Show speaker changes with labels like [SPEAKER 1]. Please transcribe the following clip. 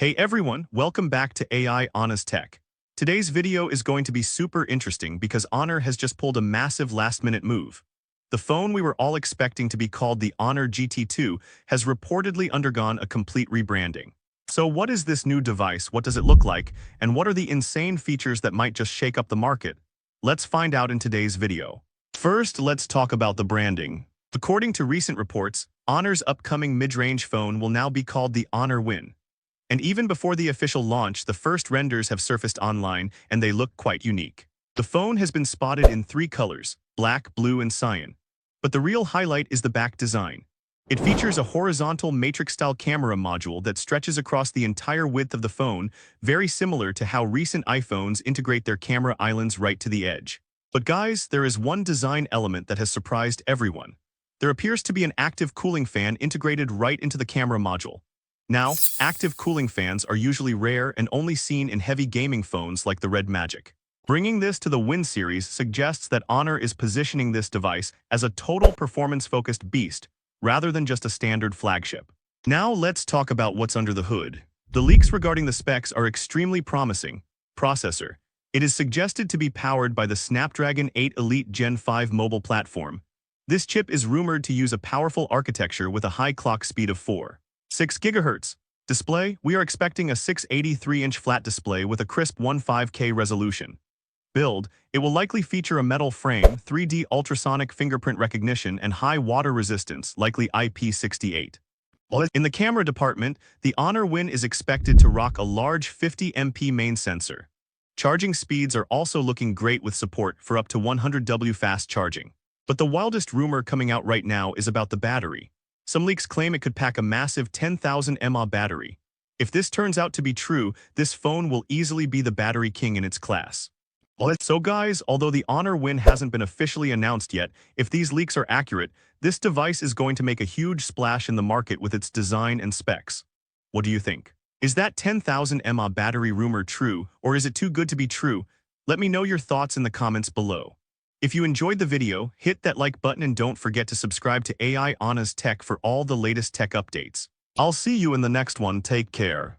[SPEAKER 1] Hey everyone, welcome back to AI Honest Tech. Today's video is going to be super interesting because Honor has just pulled a massive last-minute move. The phone we were all expecting to be called the Honor GT2 has reportedly undergone a complete rebranding. So what is this new device, what does it look like, and what are the insane features that might just shake up the market? Let's find out in today's video. First, let's talk about the branding. According to recent reports, Honor's upcoming mid-range phone will now be called the Honor Win. And even before the official launch, the first renders have surfaced online and they look quite unique. The phone has been spotted in three colors, black, blue, and cyan. But the real highlight is the back design. It features a horizontal matrix-style camera module that stretches across the entire width of the phone, very similar to how recent iPhones integrate their camera islands right to the edge. But guys, there is one design element that has surprised everyone. There appears to be an active cooling fan integrated right into the camera module. Now, active cooling fans are usually rare and only seen in heavy gaming phones like the Red Magic. Bringing this to the Win series suggests that Honor is positioning this device as a total performance-focused beast, rather than just a standard flagship. Now let's talk about what's under the hood. The leaks regarding the specs are extremely promising. Processor. It is suggested to be powered by the Snapdragon 8 Elite Gen 5 mobile platform. This chip is rumored to use a powerful architecture with a high clock speed of 4.6 GHz. Display, we are expecting a 683-inch flat display with a crisp 15K resolution. Build, it will likely feature a metal frame, 3D ultrasonic fingerprint recognition, and high water resistance, likely IP68. In the camera department, the Honor Win is expected to rock a large 50MP main sensor. Charging speeds are also looking great with support for up to 100W fast charging. But the wildest rumor coming out right now is about the battery. Some leaks claim it could pack a massive 10,000 mAh battery. If this turns out to be true, this phone will easily be the battery king in its class. So guys, although the Honor Win hasn't been officially announced yet, if these leaks are accurate, this device is going to make a huge splash in the market with its design and specs. What do you think? Is that 10,000 mAh battery rumor true, or is it too good to be true? Let me know your thoughts in the comments below. If you enjoyed the video, hit that like button and don't forget to subscribe to AI Honest Tech for all the latest tech updates. I'll see you in the next one. Take care.